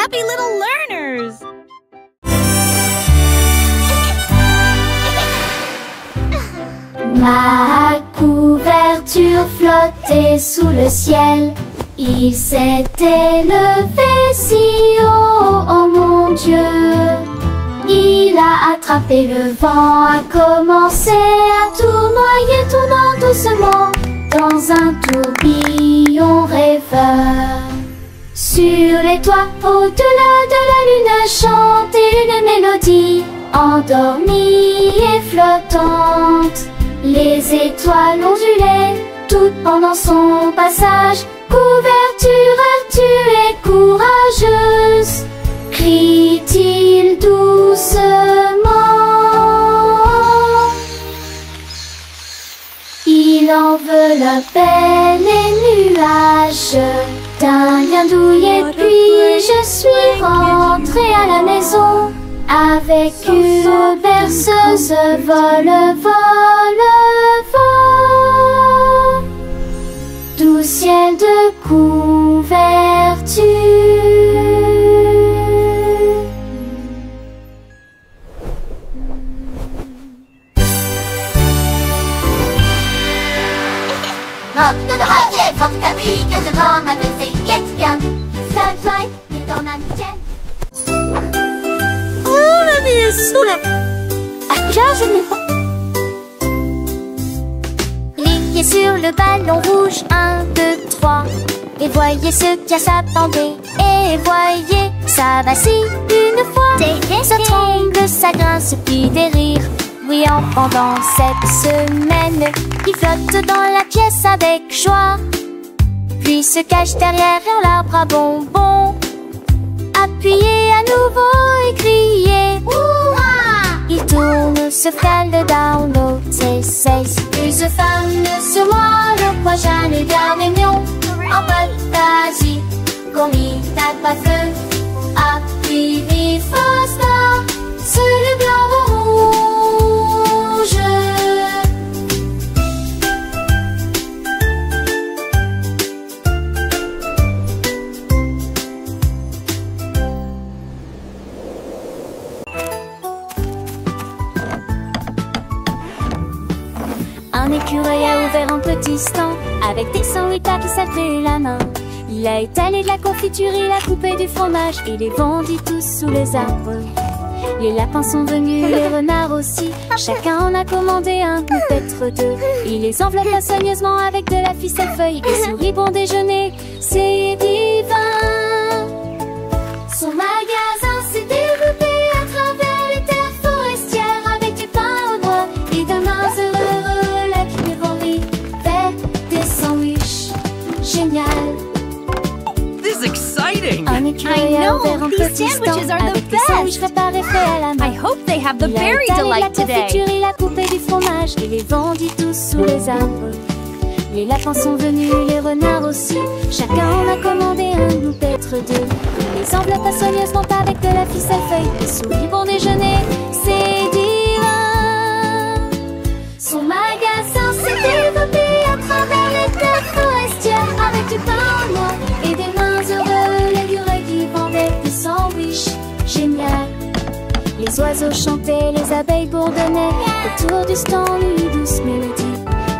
happy little learners! Ma couverture flottait sous le ciel. Il s'était levé si haut, oh mon Dieu. Il a attrapé le vent, a commencé à tournoyer, tournant doucement dans un tourbillon rêveur. Sur les toits, au-delà de la lune, chantait une mélodie endormie et flottante. Les étoiles ondulaient toutes pendant son passage. Couverture, tu es courageuse, crie-t-il doucement. Il enveloppait les nuages d'un lien douillet, puis je suis rentrée à la maison avec une berceuse. Vole, vole, vole, doux ciel de couverture. Oh, la vie est sourde! Je n'ai pas. Lignez sur le ballon rouge, 1, 2, 3. Et voyez ce qui a s'attendait. Et voyez, ça vacille une fois. Ça tremble, ça grince, puis des rires bruyants pendant cette semaine. Il flotte dans la pièce avec joie, puis se cache derrière l'arbre à bonbons. Appuyez à nouveau et criez Hurrah! Il tourne, se frôle le download, c'est plus femme sur moi, le roi Jeanne et bien mignon. En fantaisie, comme il tape à feu, appuie vive star, sur le blanc rouge. Un écureuil a ouvert un petit stand avec des sandwichs qui s'appelaient la main. Il a étalé de la confiture, il a coupé du fromage et les vendit tous sous les arbres. Les lapins sont venus, les renards aussi. Chacun en a commandé un, peut-être deux. Il les enveloppa soigneusement avec de la ficelle feuille et sourit bon déjeuner. C'est divin. Son magasin s'est développé à travers les terres forestières avec du pain au noix et de mains heureux là qui lui vendit des sandwichs. Génial. This is exciting! Un écureuil a ouvert un petit stand avec des sandwichs préparés faits à la main. I hope they have the Il a berry étalé delight la confiture, today. il a coupé du fromage et les vendit tous sous les arbres. Les lapins sont venus, les renards aussi. Chacun en a commandé un ou peut-être deux. Il les enveloppa soigneusement avec de la ficelle feuille et sourit bon déjeuner. C'est divin. Son magasin s'est développé à travers les terres forestières avec du pain au noix et des mains heureux. L'écureuil qui vendait des sandwichs. Génial. Les oiseaux chantaient, les abeilles bourdonnaient. Autour du stand, une douce mélodie.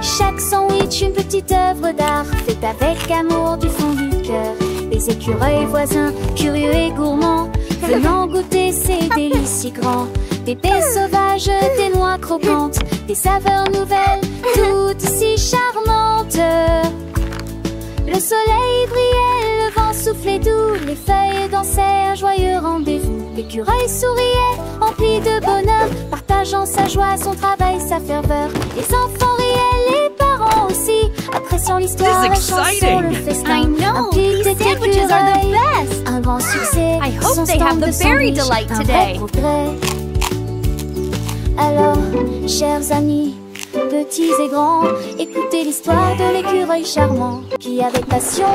Chaque sandwich, une petite œuvre d'art, faite avec amour du fond du cœur. Les écureuils voisins, curieux et gourmands, venant goûter ces délices si grands. Des baies sauvages, des noix croquantes, des saveurs nouvelles, toutes si charmantes. Le soleil brillait, le vent soufflait doux, les feuilles dansaient, un joyeux rendez-vous. L'écureuil souriait, empli de bonheur, partageant sa joie, son travail, sa ferveur. Les enfants riaient, les parents aussi, appréciant l'histoire, la chanson, le festin. I know, Un petit these sandwiches are the écureuil, best. un grand succès, I hope son they stand have the de berry sandwich, delight un today. vrai progrès. Alors, chers amis, petits et grands, écoutez l'histoire de l'écureuil charmant qui avec passion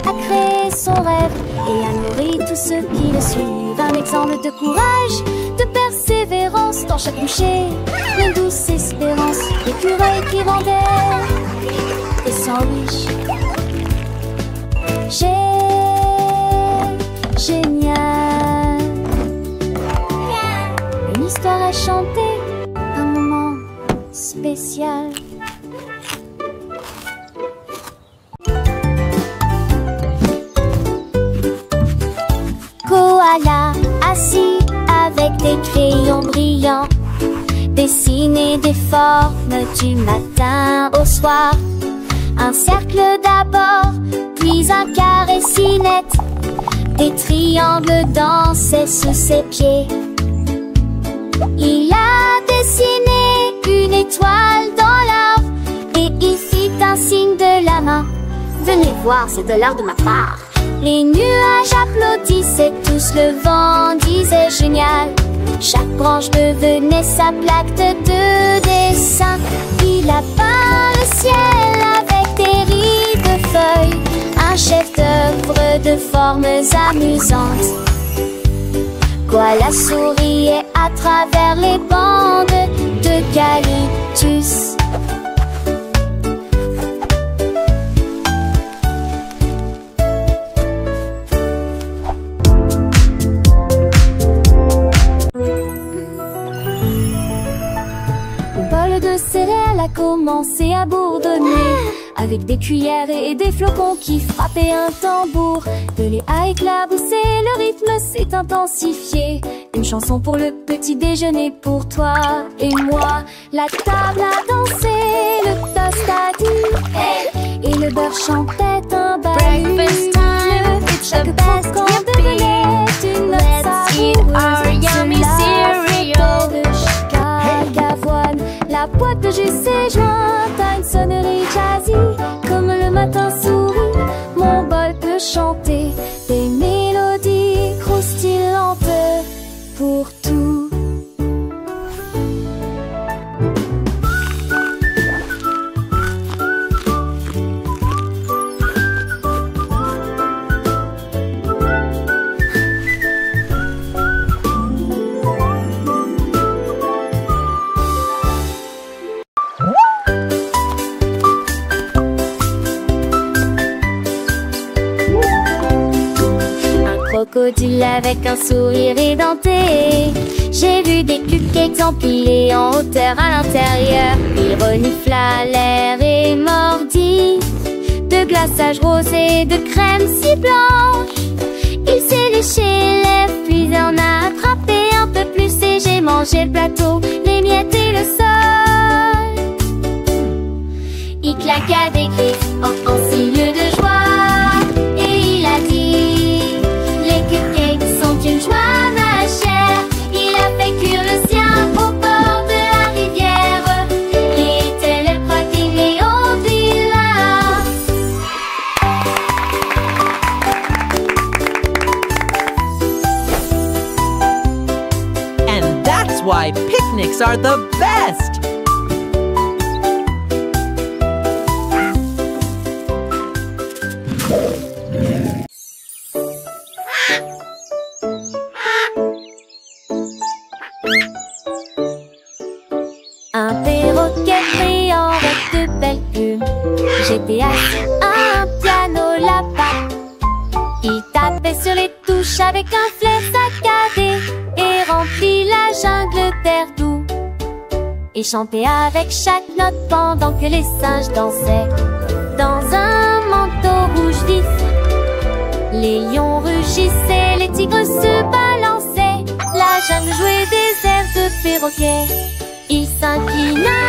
a créé son rêve et a nourri tous ceux qui le suivent. Un exemple de courage, de persévérance dans chaque bouchée, une douce espérance. L'écureuil qui vendait des sandwichs. Génial. spécial. Koala assis avec des crayons brillants, dessiner des formes du matin au soir. Un cercle d'abord, puis un carré si net. Des triangles dansaient sous ses pieds. Il a dessiné une étoile dans l'arbre et il fit un signe de la main. Venez voir, c'est de l'art de ma part. Les nuages applaudissaient tous, le vent disait génial. Chaque branche devenait sa plaque de dessin. Il a peint le ciel avec des rides de feuilles, un chef-d'œuvre de formes amusantes. Koala souriait à travers les bandes d'eucalyptus. De céréales a commencé à bourdonner avec des cuillères et des flocons qui frappaient un tambour. De lait a éclaboussé, le rythme s'est intensifié. Une chanson pour le petit déjeuner pour toi et moi. La table a dansé, le toast a dit hey, et le beurre chantait un balut. Breakfast time, it's the best devenait une note Let's eat our yummy cereal. D'avoine, la boîte de jus s'est jointe à une sonnerie jazzy. Comme le matin sourit, mon bol peut chanter des mélodies croustillantes pour tout. Crocodile avec un sourire édenté. J'ai vu des cupcakes empilés en hauteur à l'intérieur. Il renifla l'air et mordit de glaçage rosé, de crème si blanche. Il s'est léché les lèvres, puis en a attrapé un peu plus. Et j'ai mangé le plateau, les miettes et le sol. Il claqua des griffes en signe de joie et il a dit: les cupcakes sont une joie, ma chère. Il a fait cuire le sien au bord de la rivière. Il était le protégé au village. And that's why picnics are the best! Un perroquet brillant avec de belles plumes. J'étais assis à un piano là-bas. Il tapait sur les touches avec un flair saccadé et remplit la jungle d'air doux. Et chantait avec chaque note pendant que les singes dansaient dans un manteau rouge vif. Les lions rugissaient, les tigres se balançaient. La jungle jouait des airs de perroquet. Il s'inclina